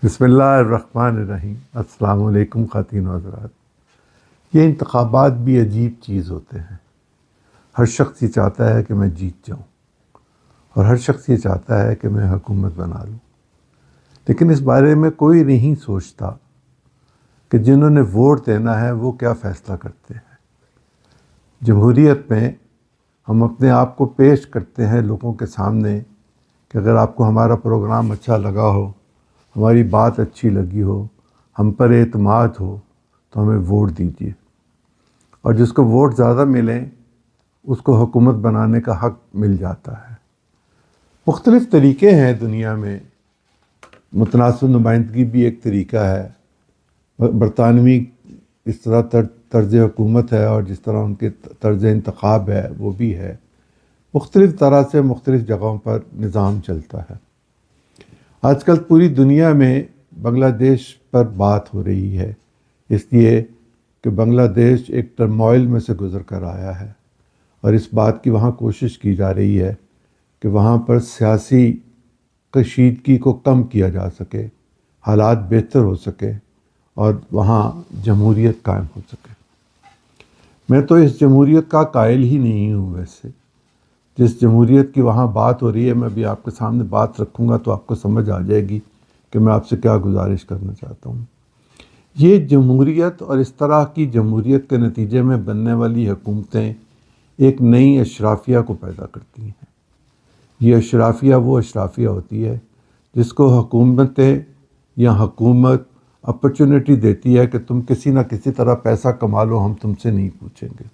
بسم اللہ الرحمن الرحیم۔ السلام علیکم خواتین و حضرات۔ یہ انتخابات بھی عجیب چیز ہوتے ہیں۔ ہر شخص یہ چاہتا ہے کہ میں جیت جاؤں اور ہر شخص یہ چاہتا ہے کہ میں حکومت بنا لوں، لیکن اس بارے میں کوئی نہیں سوچتا کہ جنہوں نے ووٹ دینا ہے وہ کیا فیصلہ کرتے ہیں۔ جمہوریت میں ہم اپنے آپ کو پیش کرتے ہیں لوگوں کے سامنے کہ اگر آپ کو ہمارا پروگرام اچھا لگا ہو، ہماری بات اچھی لگی ہو، ہم پر اعتماد ہو تو ہمیں ووٹ دیجیے، اور جس کو ووٹ زیادہ ملیں اس کو حکومت بنانے کا حق مل جاتا ہے۔ مختلف طریقے ہیں دنیا میں، متناسب نمائندگی بھی ایک طریقہ ہے۔ برطانوی اس طرح طرز حکومت ہے اور جس طرح ان کے طرز انتخاب ہے وہ بھی ہے۔ مختلف طرح سے مختلف جگہوں پر نظام چلتا ہے۔ آج کل پوری دنیا میں بنگلہ دیش پر بات ہو رہی ہے، اس لیے کہ بنگلہ دیش ایک ٹرموائل میں سے گزر کر آیا ہے، اور اس بات کی وہاں کوشش کی جا رہی ہے کہ وہاں پر سیاسی کشیدگی کو کم کیا جا سکے، حالات بہتر ہو سکے اور وہاں جمہوریت قائم ہو سکے۔ میں تو اس جمہوریت کا قائل ہی نہیں ہوں۔ ویسے جس جمہوریت کی وہاں بات ہو رہی ہے، میں بھی آپ کے سامنے بات رکھوں گا تو آپ کو سمجھ آ جائے گی کہ میں آپ سے کیا گزارش کرنا چاہتا ہوں۔ یہ جمہوریت اور اس طرح کی جمہوریت کے نتیجے میں بننے والی حکومتیں ایک نئی اشرافیہ کو پیدا کرتی ہیں۔ یہ اشرافیہ وہ اشرافیہ ہوتی ہے جس کو حکومتیں یا حکومت اپرچونٹی دیتی ہے کہ تم کسی نہ کسی طرح پیسہ کما لو، ہم تم سے نہیں پوچھیں گے۔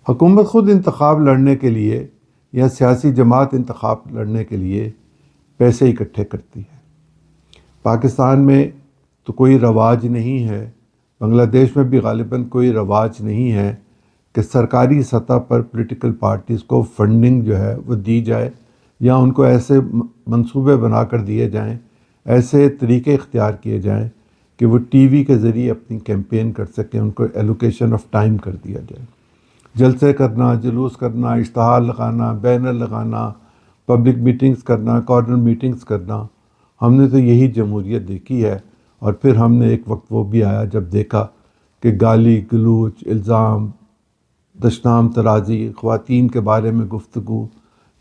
حکومت خود انتخاب لڑنے کے لیے یا سیاسی جماعت انتخاب لڑنے کے لیے پیسے اکٹھے کرتی ہے۔ پاکستان میں تو کوئی رواج نہیں ہے، بنگلہ دیش میں بھی غالباً کوئی رواج نہیں ہے کہ سرکاری سطح پر پولیٹیکل پارٹیز کو فنڈنگ جو ہے وہ دی جائے، یا ان کو ایسے منصوبے بنا کر دیے جائیں، ایسے طریقے اختیار کیے جائیں کہ وہ ٹی وی کے ذریعے اپنی کیمپین کر سکیں، ان کو ایلوکیشن آف ٹائم کر دیا جائے۔ جلسے کرنا، جلوس کرنا، اشتہار لگانا، بینر لگانا، پبلک میٹنگز کرنا، کارنر میٹنگز کرنا، ہم نے تو یہی جمہوریت دیکھی ہے۔ اور پھر ہم نے ایک وقت وہ بھی آیا جب دیکھا کہ گالی گلوچ، الزام، دشنام ترازی، خواتین کے بارے میں گفتگو،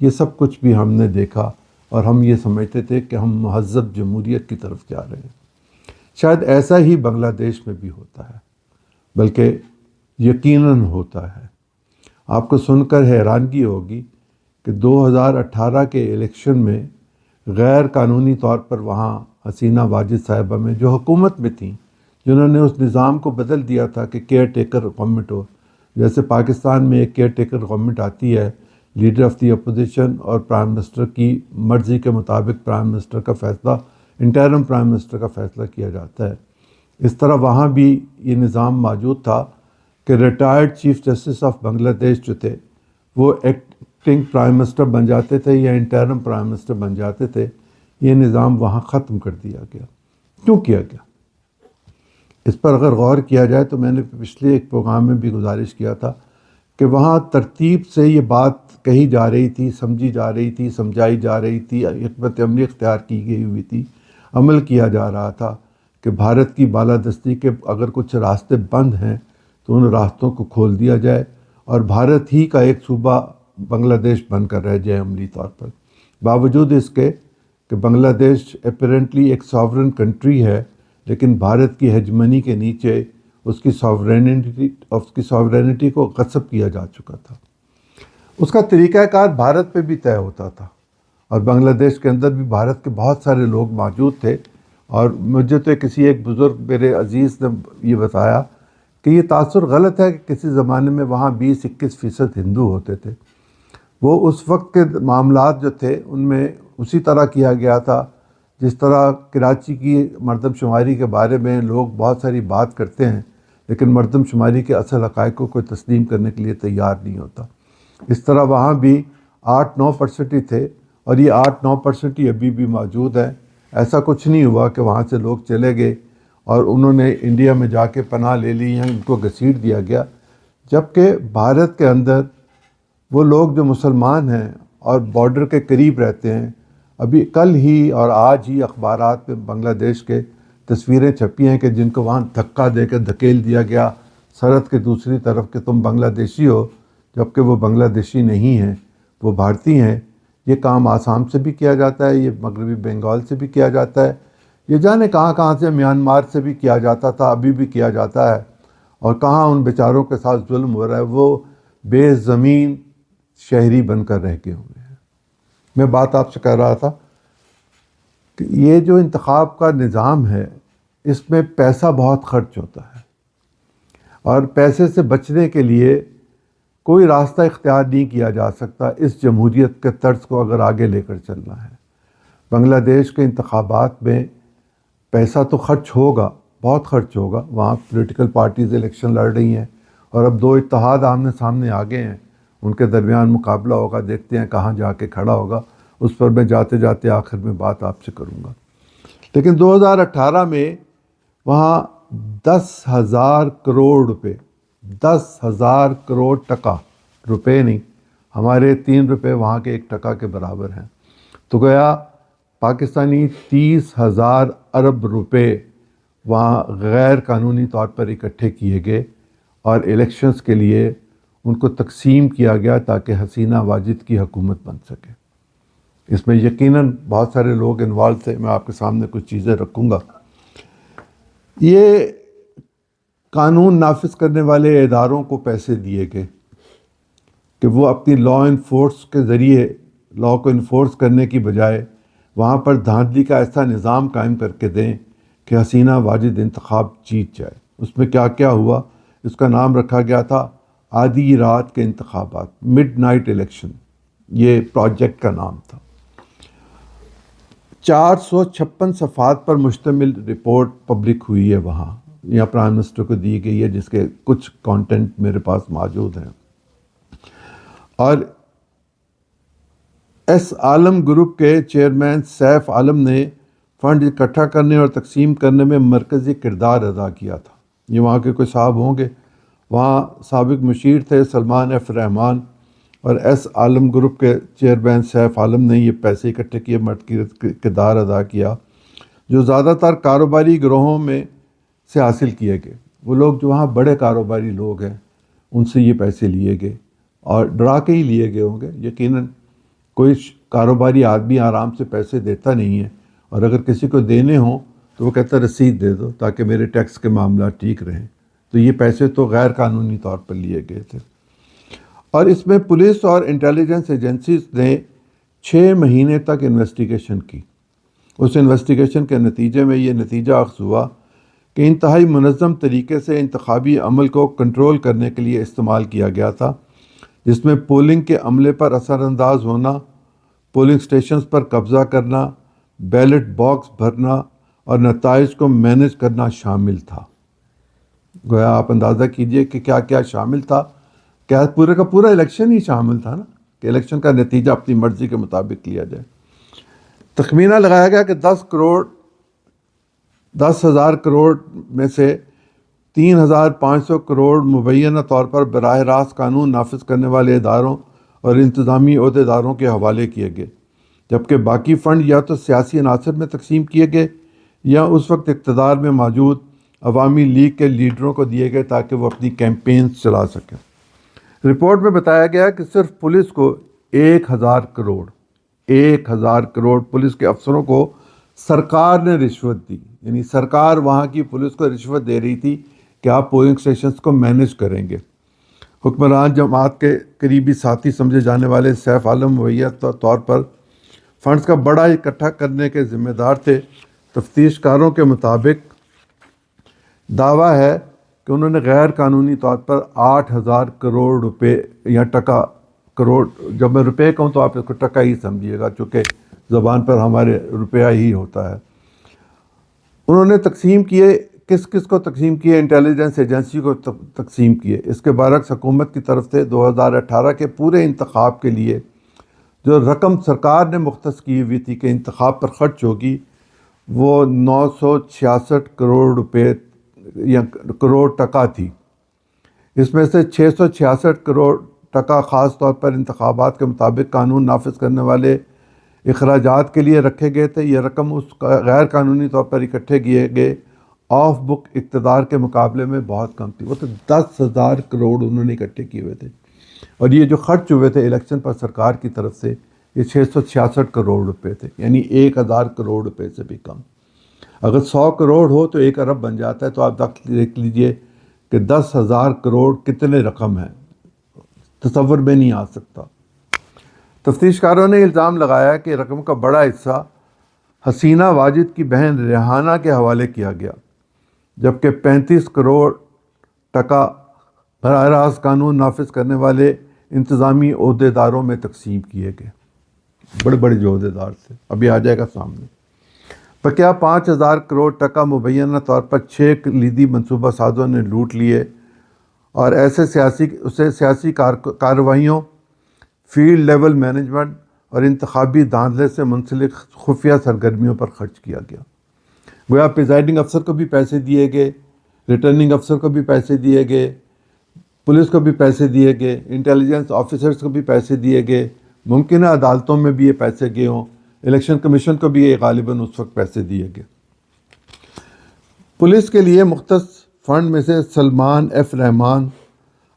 یہ سب کچھ بھی ہم نے دیکھا، اور ہم یہ سمجھتے تھے کہ ہم مہذب جمہوریت کی طرف جا رہے ہیں۔ شاید ایسا ہی بنگلہ دیش میں بھی ہوتا ہے، بلکہ یقیناً ہوتا ہے۔ آپ کو سن کر حیرانگی ہوگی کہ 2018 کے الیکشن میں غیر قانونی طور پر وہاں حسینہ واجد صاحبہ میں جو حکومت میں تھیں، جنہوں نے اس نظام کو بدل دیا تھا کہ کیئر ٹیکر گورنمنٹ ہو، جیسے پاکستان میں ایک کیئر ٹیکر گورنمنٹ آتی ہے، لیڈر آف دی اپوزیشن اور پرائم منسٹر کی مرضی کے مطابق پرائم منسٹر کا فیصلہ، انٹرم پرائم منسٹر کا فیصلہ کیا جاتا ہے۔ اس طرح وہاں بھی یہ نظام موجود تھا کہ ریٹائرڈ چیف جسٹس آف بنگلہ دیش جو تھے وہ ایکٹنگ پرائم منسٹر بن جاتے تھے یا انٹرم پرائم منسٹر بن جاتے تھے۔ یہ نظام وہاں ختم کر دیا گیا۔ کیوں کیا گیا؟ اس پر اگر غور کیا جائے تو میں نے پچھلے ایک پروگرام میں بھی گزارش کیا تھا کہ وہاں ترتیب سے یہ بات کہی جا رہی تھی، سمجھی جا رہی تھی، سمجھائی جا رہی تھی، حکمت عملی اختیار کی گئی ہوئی تھی، عمل کیا جا رہا تھا کہ بھارت کی بالادستی کے اگر کچھ راستے بند ہیں تو ان راستوں کو کھول دیا جائے اور بھارت ہی کا ایک صوبہ بنگلہ دیش بن کر رہ جائے عملی طور پر، باوجود اس کے کہ بنگلہ دیش اپیرنٹلی ایک ساورن کنٹری ہے، لیکن بھارت کی ہیجمنی کے نیچے اس کی ساورینٹی کو غصب کیا جا چکا تھا۔ اس کا طریقہ کار بھارت پہ بھی طے ہوتا تھا، اور بنگلہ دیش کے اندر بھی بھارت کے بہت سارے لوگ موجود تھے۔ اور مجھے تو کسی ایک بزرگ میرے عزیز نے یہ بتایا کہ یہ تاثر غلط ہے کہ کسی زمانے میں وہاں 20-21% ہندو ہوتے تھے۔ وہ اس وقت کے معاملات جو تھے ان میں اسی طرح کیا گیا تھا جس طرح کراچی کی مردم شماری کے بارے میں لوگ بہت ساری بات کرتے ہیں، لیکن مردم شماری کے اصل حقائق کو کوئی تسلیم کرنے کے لیے تیار نہیں ہوتا۔ اس طرح وہاں بھی 8-9% ہی تھے، اور یہ 8-9% ہی ابھی بھی موجود ہیں۔ ایسا کچھ نہیں ہوا کہ وہاں سے لوگ چلے گئے اور انہوں نے انڈیا میں جا کے پناہ لے لی یا ان کو گھسیٹ دیا گیا، جبکہ بھارت کے اندر وہ لوگ جو مسلمان ہیں اور بارڈر کے قریب رہتے ہیں، ابھی کل ہی اور آج ہی اخبارات میں بنگلہ دیش کے تصویریں چھپی ہیں کہ جن کو وہاں دھکا دے کے دھکیل دیا گیا سرحد کے دوسری طرف کہ تم بنگلہ دیشی ہو، جبکہ وہ بنگلہ دیشی نہیں ہیں، وہ بھارتی ہیں۔ یہ کام آسام سے بھی کیا جاتا ہے، یہ مغربی بنگال سے بھی کیا جاتا ہے، یہ جانے کہاں کہاں سے، میانمار سے بھی کیا جاتا تھا، ابھی بھی کیا جاتا ہے، اور کہاں ان بیچاروں کے ساتھ ظلم ہو رہا ہے، وہ بے زمین شہری بن کر رہ کے ہوئے ہیں۔ میں بات آپ سے کہہ رہا تھا کہ یہ جو انتخاب کا نظام ہے اس میں پیسہ بہت خرچ ہوتا ہے، اور پیسے سے بچنے کے لیے کوئی راستہ اختیار نہیں کیا جا سکتا اس جمہوریت کے طرز کو اگر آگے لے کر چلنا ہے۔ بنگلہ دیش کے انتخابات میں پیسہ تو خرچ ہوگا، بہت خرچ ہوگا، وہاں پولیٹیکل پارٹیز الیکشن لڑ رہی ہیں، اور اب دو اتحاد آمنے سامنے آ گئے ہیں، ان کے درمیان مقابلہ ہوگا، دیکھتے ہیں کہاں جا کے کھڑا ہوگا، اس پر میں جاتے جاتے آخر میں بات آپ سے کروں گا۔ لیکن 2018 میں وہاں 10,000 کروڑ روپے، 10,000 کروڑ ٹکا، روپے نہیں، ہمارے 3 روپے وہاں کے 1 ٹکا کے برابر ہیں، تو گویا پاکستانی 30,000 ارب روپے وہاں غیر قانونی طور پر اکٹھے کیے گئے اور الیکشنز کے لیے ان کو تقسیم کیا گیا تاکہ حسینہ واجد کی حکومت بن سکے۔ اس میں یقیناً بہت سارے لوگ انوالو تھے، میں آپ کے سامنے کچھ چیزیں رکھوں گا۔ یہ قانون نافذ کرنے والے اداروں کو پیسے دیے گئے کہ وہ اپنی لا انفورس کے ذریعے لا کو انفورس کرنے کی بجائے وہاں پر دھاندلی کا ایسا نظام قائم کر کے دیں کہ حسینہ واجد انتخاب جیت جائے۔ اس میں کیا کیا ہوا، اس کا نام رکھا گیا تھا آدھی رات کے انتخابات، مڈ نائٹ الیکشن، یہ پروجیکٹ کا نام تھا۔ 456 صفحات پر مشتمل رپورٹ پبلک ہوئی ہے وہاں، یا پرائم منسٹر کو دی گئی ہے، جس کے کچھ کانٹینٹ میرے پاس موجود ہیں۔ اور ایس عالم گروپ کے چیئرمین سیف عالم نے فنڈ اکٹھا کرنے اور تقسیم کرنے میں مرکزی کردار ادا کیا تھا۔ یہ وہاں کے کوئی صاحب ہوں گے، وہاں سابق مشیر تھے سلمان ایف رحمان، اور ایس عالم گروپ کے چیئرمین سیف عالم نے یہ پیسے اکٹھے کیے، مرکزی کردار ادا کیا، جو زیادہ تر کاروباری گروہوں میں سے حاصل کیے گئے۔ وہ لوگ جو وہاں بڑے کاروباری لوگ ہیں ان سے یہ پیسے لیے گئے، اور ڈرا کے ہی لیے گئے ہوں گے۔ یقیناً کوئی کاروباری آدمی آرام سے پیسے دیتا نہیں ہے، اور اگر کسی کو دینے ہوں تو وہ کہتا ہے رسید دے دو تاکہ میرے ٹیکس کے معاملات ٹھیک رہیں۔ تو یہ پیسے تو غیر قانونی طور پر لیے گئے تھے، اور اس میں پولیس اور انٹیلیجنس ایجنسیز نے 6 مہینے تک انویسٹیگیشن کی۔ اس انویسٹیگیشن کے نتیجے میں یہ نتیجہ اخذ ہوا کہ انتہائی منظم طریقے سے انتخابی عمل کو کنٹرول کرنے کے لیے استعمال کیا گیا تھا، جس میں پولنگ کے عملے پر اثر انداز ہونا، پولنگ سٹیشنز پر قبضہ کرنا، بیلٹ باکس بھرنا اور نتائج کو مینیج کرنا شامل تھا۔ گویا آپ اندازہ کیجئے کہ کیا کیا شامل تھا، کیا پورے کا پورا الیکشن ہی شامل تھا نا، کہ الیکشن کا نتیجہ اپنی مرضی کے مطابق لیا جائے۔ تخمینہ لگایا گیا کہ 10,000 کروڑ میں سے 3,500 کروڑ مبینہ طور پر براہ راست قانون نافذ کرنے والے اداروں اور انتظامی عہدیداروں کے حوالے کیے گئے، جبکہ باقی فنڈ یا تو سیاسی عناصر میں تقسیم کیے گئے یا اس وقت اقتدار میں موجود عوامی لیگ کے لیڈروں کو دیے گئے تاکہ وہ اپنی کیمپینز چلا سکیں۔ رپورٹ میں بتایا گیا کہ صرف پولیس کو 1,000 کروڑ پولیس کے افسروں کو سرکار نے رشوت دی، یعنی سرکار وہاں کی پولیس کو رشوت دے رہی تھی کہ آپ پولنگ سٹیشنز کو مینیج کریں گے۔ حکمران جماعت کے قریبی ساتھی سمجھے جانے والے سیف عالم مبینہ طور پر فنڈز کا بڑا اکٹھا کرنے کے ذمہ دار تھے۔ تفتیش کاروں کے مطابق دعویٰ ہے کہ انہوں نے غیر قانونی طور پر 8,000 کروڑ روپے یا ٹکا، کروڑ جب میں روپے کہوں تو آپ اس کو ٹکا ہی سمجھیے گا، چونکہ زبان پر ہمارے روپیہ ہی ہوتا ہے۔ انہوں نے تقسیم کیے، کس کس کو تقسیم کیے؟ انٹیلیجنس ایجنسی کو تقسیم کیے۔ اس کے برعکس حکومت کی طرف سے 2018 کے پورے انتخاب کے لیے جو رقم سرکار نے مختص کی ہوئی تھی کہ انتخاب پر خرچ ہوگی، وہ 966 کروڑ روپے یا کروڑ ٹکا تھی۔ اس میں سے 666 کروڑ ٹکا خاص طور پر انتخابات کے مطابق قانون نافذ کرنے والے اخراجات کے لیے رکھے گئے تھے. یہ رقم اس غیر قانونی طور پر اکٹھے کیے گئے آف بک اقتدار کے مقابلے میں بہت کم تھی. وہ تو 10,000 کروڑ انہوں نے اکٹھے کیے ہوئے تھے. اور یہ جو خرچ ہوئے تھے الیکشن پر سرکار کی طرف سے یہ 666 کروڑ روپے تھے، یعنی 1,000 کروڑ روپے سے بھی کم. اگر 100 کروڑ ہو تو 1 ارب بن جاتا ہے. تو آپ دیکھ لیجئے کہ 10,000 کروڑ کتنے رقم ہے، تصور میں نہیں آ سکتا. تفتیش کاروں نے الزام لگایا کہ رقم کا بڑا حصہ حسینہ واجد کی بہن ریحانہ کے حوالے کیا گیا، جبکہ 35 کروڑ ٹکا براہ راست قانون نافذ کرنے والے انتظامی عہدیداروں میں تقسیم کیے گئے. بڑے بڑے جو عہدیدار تھے، ابھی آ جائے گا سامنے. بقیہ 5,000 کروڑ ٹکا مبینہ طور پر 6 کلیدی منصوبہ سازوں نے لوٹ لیے اور ایسے سیاسی کارروائیوں، فیلڈ لیول مینجمنٹ اور انتخابی دھاندلے سے منسلک خفیہ سرگرمیوں پر خرچ کیا گیا. گویا پریزائڈنگ افسر کو بھی پیسے دیے گئے، ریٹرننگ افسر کو بھی پیسے دیے گئے، پولیس کو بھی پیسے دیے گئے، انٹیلیجنس آفیسرز کو بھی پیسے دیے گئے، ممکنہ عدالتوں میں بھی یہ پیسے گئے ہوں، الیکشن کمیشن کو بھی یہ غالباً اس وقت پیسے دیے گئے. پولیس کے لیے مختص فنڈ میں سے سلمان ایف رحمان،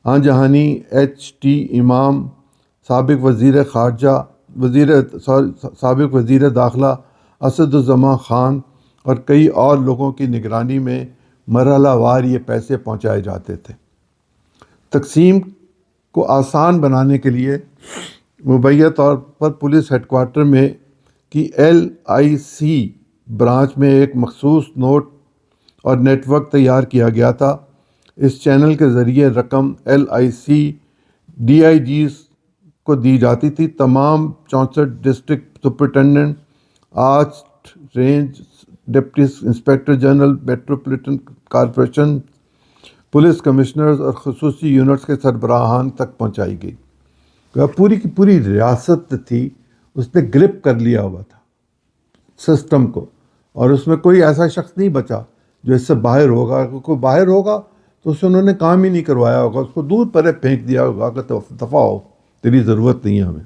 آنجہانی ایچ ٹی امام، سابق وزیر داخلہ اسد الزماں خان اور کئی اور لوگوں کی نگرانی میں مرحلہ وار یہ پیسے پہنچائے جاتے تھے. تقسیم کو آسان بنانے کے لیے مبینہ طور پر پولیس ہیڈ کوارٹر میں کی LIC برانچ میں ایک مخصوص نوٹ اور نیٹ ورک تیار کیا گیا تھا. اس چینل کے ذریعے رقم LIC DIGs کو دی جاتی تھی. تمام 64 district superintendent, 8 range deputy inspector general metropolitan corporation, police commissioners اور خصوصی یونٹس کے سربراہان تک پہنچائی گئی. پوری کی پوری ریاست تھی، اس نے گرپ کر لیا ہوا تھا سسٹم کو، اور اس میں کوئی ایسا شخص نہیں بچا جو اس سے باہر ہوگا. کوئی باہر ہوگا تو اسے انہوں نے کام ہی نہیں کروایا ہوگا، اس کو دور پرے پھینک دیا ہوگا کہ دفعہ ہو، تیری ضرورت نہیں ہے ہمیں.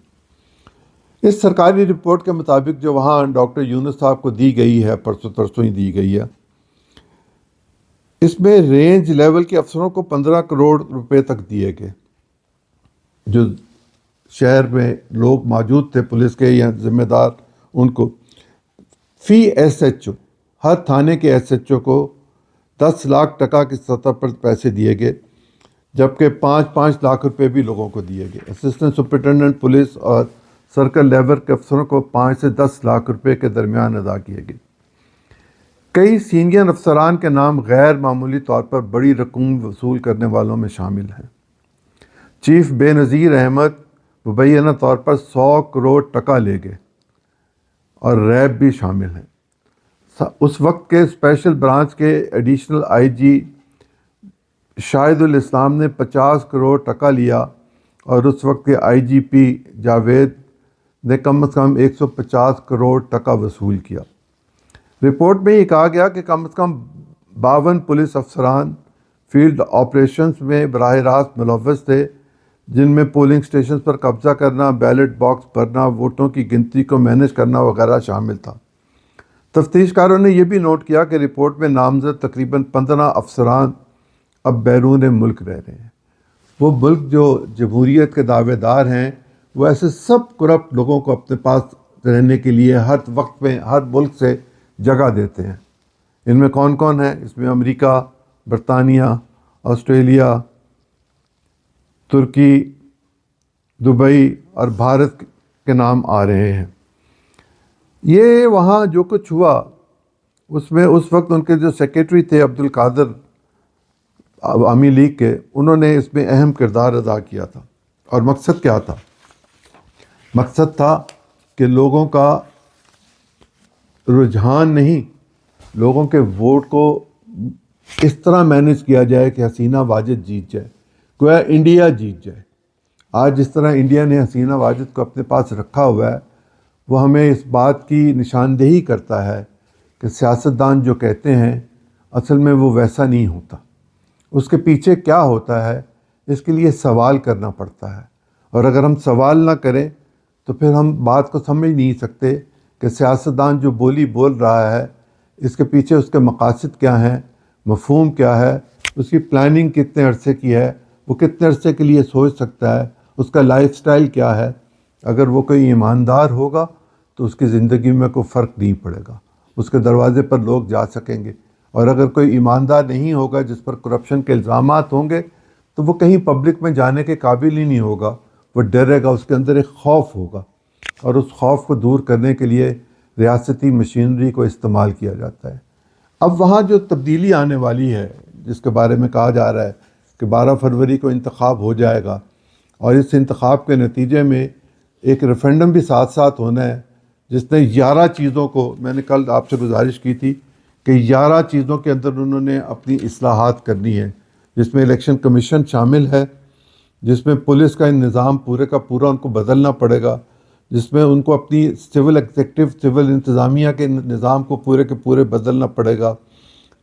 اس سرکاری رپورٹ کے مطابق جو وہاں ڈاکٹر یونس صاحب کو دی گئی ہے، پرسوں ہی دی گئی ہے، اس میں رینج لیول کے افسروں کو 15 کروڑ روپے تک دیے گئے. جو شہر میں لوگ موجود تھے پولیس کے یا ذمہ دار، ان کو فی SHO، ہر تھانے کے SHO کو 10 لاکھ ٹکا کی سطح پر پیسے دیے گئے، جبکہ 5 لاکھ روپے بھی لوگوں کو دیے گئے. اسسٹنٹ سپرنٹینڈنٹ پولیس اور سرکل لیول کے افسروں کو 5 سے 10 لاکھ روپے کے درمیان ادا کیے گئے. کئی سینئر افسران کے نام غیر معمولی طور پر بڑی رقم وصول کرنے والوں میں شامل ہیں. چیف بے نظیر احمد مبینہ طور پر 100 کروڑ ٹکا لے گئے اور ریب بھی شامل ہیں. اس وقت کے اسپیشل برانچ کے ایڈیشنل IG شاہد الاسلام نے 50 کروڑ ٹکا لیا اور اس وقت کے IGP جاوید نے کم از کم 150 کروڑ ٹکا وصول کیا. رپورٹ میں یہ کہا گیا کہ کم از کم 52 پولیس افسران فیلڈ آپریشنز میں براہ راست ملوث تھے، جن میں پولنگ سٹیشنز پر قبضہ کرنا، بیلٹ باکس بھرنا، ووٹوں کی گنتی کو مینیج کرنا وغیرہ شامل تھا. تفتیش کاروں نے یہ بھی نوٹ کیا کہ رپورٹ میں نامزد تقریباً 15 افسران اب بیرون ملک رہ رہے ہیں. وہ ملک جو جمہوریت کے دعوے دار ہیں، وہ ایسے سب کرپٹ لوگوں کو اپنے پاس رہنے کے لیے ہر وقت میں ہر ملک سے جگہ دیتے ہیں. ان میں کون کون ہیں؟ اس میں امریکہ، برطانیہ، آسٹریلیا، ترکی، دبئی اور بھارت کے نام آ رہے ہیں. یہ وہاں جو کچھ ہوا اس میں اس وقت ان کے جو سیکریٹری تھے عبدالقادر عوامی لیگ کے، انہوں نے اس میں اہم کردار ادا کیا تھا. اور مقصد کیا تھا؟ مقصد تھا کہ لوگوں کا رجحان نہیں، لوگوں کے ووٹ کو اس طرح مینیج کیا جائے کہ حسینہ واجد جیت جائے، گویا انڈیا جیت جائے. آج جس طرح انڈیا نے حسینہ واجد کو اپنے پاس رکھا ہوا ہے، وہ ہمیں اس بات کی نشاندہی کرتا ہے کہ سیاستدان جو کہتے ہیں اصل میں وہ ویسا نہیں ہوتا. اس کے پیچھے کیا ہوتا ہے، اس کے لیے سوال کرنا پڑتا ہے. اور اگر ہم سوال نہ کریں تو پھر ہم بات کو سمجھ نہیں سکتے کہ سیاستدان جو بولی بول رہا ہے اس کے پیچھے اس کے مقاصد کیا ہیں، مفہوم کیا ہے، اس کی پلاننگ کتنے عرصے کی ہے، وہ کتنے عرصے کے لیے سوچ سکتا ہے، اس کا لائف سٹائل کیا ہے۔ اگر وہ کوئی ایماندار ہوگا تو اس کی زندگی میں کوئی فرق نہیں پڑے گا، اس کے دروازے پر لوگ جا سکیں گے۔ اور اگر کوئی ایماندار نہیں ہوگا جس پر کرپشن کے الزامات ہوں گے تو وہ کہیں پبلک میں جانے کے قابل ہی نہیں ہوگا، وہ ڈرے گا، اس کے اندر ایک خوف ہوگا، اور اس خوف کو دور کرنے کے لیے ریاستی مشینری کو استعمال کیا جاتا ہے۔ اب وہاں جو تبدیلی آنے والی ہے جس کے بارے میں کہا جا رہا ہے کہ 12 فروری کو انتخاب ہو جائے گا، اور اس انتخاب کے نتیجے میں ایک ریفرینڈم بھی ساتھ ساتھ ہونا ہے جس نے 11 چیزوں کو، میں نے کل آپ سے گزارش کی تھی کہ 11 چیزوں کے اندر انہوں نے اپنی اصلاحات کرنی ہے، جس میں الیکشن کمیشن شامل ہے، جس میں پولیس کا نظام پورے کا پورا ان کو بدلنا پڑے گا، جس میں ان کو اپنی سول ایگزیکٹو سول انتظامیہ کے نظام کو پورے کے پورے بدلنا پڑے گا،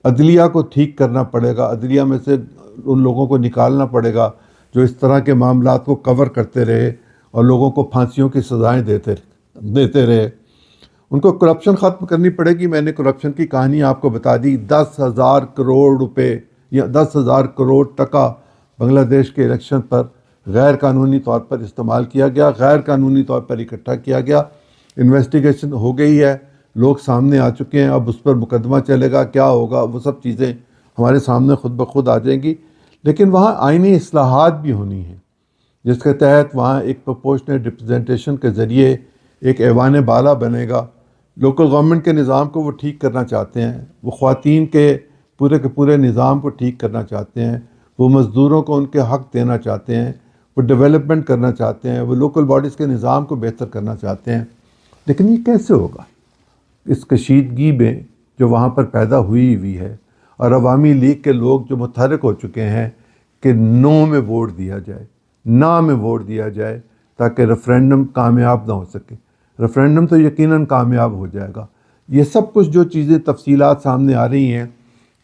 عدلیہ کو ٹھیک کرنا پڑے گا، عدلیہ میں سے ان لوگوں کو نکالنا پڑے گا جو اس طرح کے معاملات کو کور کرتے رہے اور لوگوں کو پھانسیوں کی سزائیں دیتے رہے۔ ان کو کرپشن ختم کرنی پڑے گی۔ میں نے کرپشن کی کہانی آپ کو بتا دی، 10,000 کروڑ روپے یا 10,000 کروڑ ٹکا بنگلہ دیش کے الیکشن پر غیر قانونی طور پر استعمال کیا گیا، غیر قانونی طور پر اکٹھا کیا گیا۔ انویسٹیگیشن ہو گئی ہے، لوگ سامنے آ چکے ہیں، اب اس پر مقدمہ چلے گا، کیا ہوگا، وہ سب چیزیں ہمارے سامنے خود بخود آ جائیں گی۔ لیکن وہاں آئینی اصلاحات بھی ہونی ہیں جس کے تحت وہاں ایک پروپورشنل ریپرزنٹیشن کے ذریعے ایک ایوان بالا بنے گا۔ لوکل گورنمنٹ کے نظام کو وہ ٹھیک کرنا چاہتے ہیں، وہ خواتین کے پورے نظام کو ٹھیک کرنا چاہتے ہیں، وہ مزدوروں کو ان کے حق دینا چاہتے ہیں، وہ ڈیولپمنٹ کرنا چاہتے ہیں، وہ لوکل باڈیز کے نظام کو بہتر کرنا چاہتے ہیں۔ لیکن یہ کیسے ہوگا؟ اس کشیدگی میں جو وہاں پر پیدا ہوئی ہے، اور عوامی لیگ کے لوگ جو متحرک ہو چکے ہیں کہ نو میں ووٹ دیا جائے، نا میں ووٹ دیا جائے تاکہ ریفرینڈم کامیاب نہ ہو سکے۔ ریفرینڈم تو یقیناً کامیاب ہو جائے گا۔ یہ سب کچھ جو چیزیں تفصیلات سامنے آ رہی ہیں،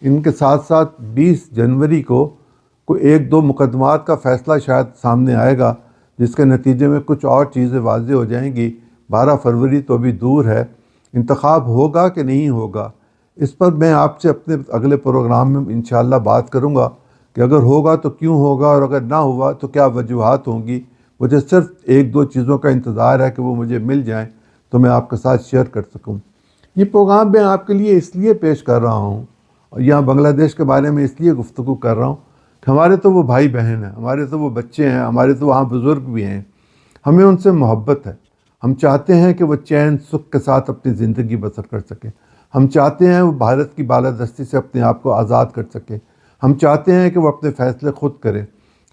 ان کے ساتھ ساتھ 20 جنوری کو کوئی 1-2 مقدمات کا فیصلہ شاید سامنے آئے گا جس کے نتیجے میں کچھ اور چیزیں واضح ہو جائیں گی۔ 12 فروری تو ابھی دور ہے، انتخاب ہوگا کہ نہیں ہوگا اس پر میں آپ سے اپنے اگلے پروگرام میں انشاءاللہ بات کروں گا کہ اگر ہوگا تو کیوں ہوگا، اور اگر نہ ہوا تو کیا وجوہات ہوں گی۔ مجھے صرف 1-2 چیزوں کا انتظار ہے کہ وہ مجھے مل جائیں تو میں آپ کے ساتھ شیئر کر سکوں۔ یہ پروگرام میں آپ کے لیے اس لیے پیش کر رہا ہوں اور یہاں بنگلہ دیش کے بارے میں اس لیے گفتگو کر رہا ہوں کہ ہمارے تو وہ بھائی بہن ہیں، ہمارے تو وہ بچے ہیں، ہمارے تو وہاں بزرگ بھی ہیں، ہمیں ان سے محبت ہے۔ ہم چاہتے ہیں کہ وہ چین سکھ کے ساتھ اپنی زندگی بسر کر سکیں، ہم چاہتے ہیں وہ بھارت کی بالادستی سے اپنے آپ کو آزاد کر سکیں، ہم چاہتے ہیں کہ وہ اپنے فیصلے خود کریں،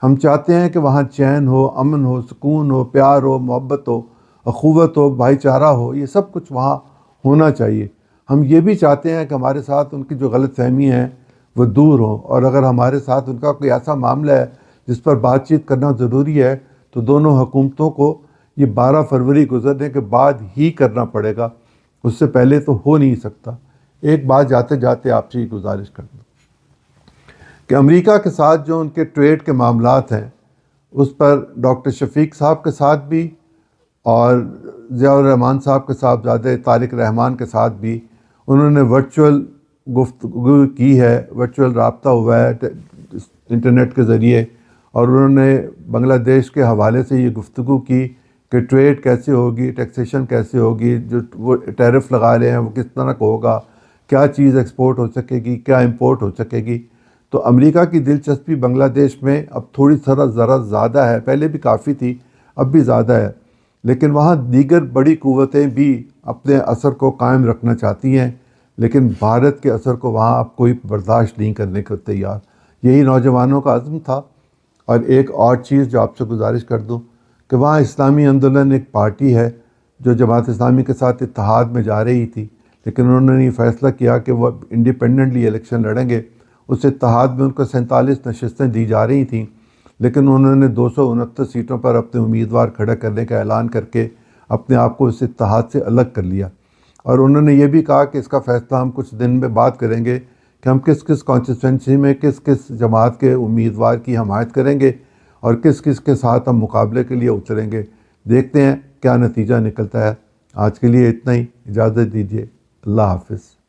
ہم چاہتے ہیں کہ وہاں چین ہو، امن ہو، سکون ہو، پیار ہو، محبت ہو، اخوت ہو، بھائی چارہ ہو، یہ سب کچھ وہاں ہونا چاہیے۔ ہم یہ بھی چاہتے ہیں کہ ہمارے ساتھ ان کی جو غلط فہمی ہیں وہ دور ہوں، اور اگر ہمارے ساتھ ان کا کوئی ایسا معاملہ ہے جس پر بات چیت کرنا ضروری ہے تو دونوں حکومتوں کو یہ 12 فروری گزرنے کے بعد ہی کرنا پڑے گا، اس سے پہلے تو ہو نہیں سکتا۔ ایک بات جاتے جاتے آپ سے گزارش کر دوں کہ امریکہ کے ساتھ جو ان کے ٹریڈ کے معاملات ہیں اس پر ڈاکٹر شفیق صاحب کے ساتھ بھی اور ضیاء الرحمن صاحب کے صاحبزادے طارق رحمان کے ساتھ بھی انہوں نے ورچوئل گفتگو کی ہے، ورچوئل رابطہ ہوا ہے انٹرنیٹ کے ذریعے، اور انہوں نے بنگلہ دیش کے حوالے سے یہ گفتگو کی کہ ٹریڈ کیسے ہوگی، ٹیکسیشن کیسے ہوگی، جو وہ ٹیرف لگا رہے ہیں وہ کس طرح کا ہوگا، کیا چیز ایکسپورٹ ہو سکے گی، کیا امپورٹ ہو سکے گی۔ تو امریکہ کی دلچسپی بنگلہ دیش میں اب تھوڑی ذرا زیادہ ہے، پہلے بھی کافی تھی، اب بھی زیادہ ہے، لیکن وہاں دیگر بڑی قوتیں بھی اپنے اثر کو قائم رکھنا چاہتی ہیں، لیکن بھارت کے اثر کو وہاں اب کوئی برداشت نہیں کرنے کو تیار۔ یہی نوجوانوں کا عزم تھا۔ اور ایک اور چیز جو آپ سے گزارش کر دوں کہ وہاں اسلامی آندولن ایک پارٹی ہے جو جماعت اسلامی کے ساتھ اتحاد میں جا رہی تھی، لیکن انہوں نے یہ فیصلہ کیا کہ وہ انڈیپینڈنٹلی الیکشن لڑیں گے۔ اس اتحاد میں ان کو 47 نشستیں دی جا رہی تھیں، لیکن انہوں نے 269 سیٹوں پر اپنے امیدوار کھڑا کرنے کا اعلان کر کے اپنے آپ کو اس اتحاد سے الگ کر لیا، اور انہوں نے یہ بھی کہا کہ اس کا فیصلہ ہم کچھ دن میں بات کریں گے کہ ہم کس کس کانسٹیٹوئنسی میں کس کس جماعت کے امیدوار کی حمایت کریں گے اور کس کس کے ساتھ ہم مقابلے کے لیے اتریں گے۔ دیکھتے ہیں کیا نتیجہ نکلتا ہے. آج کے لیے اتنا ہی، اجازت دیجیے. اللہ حافظ.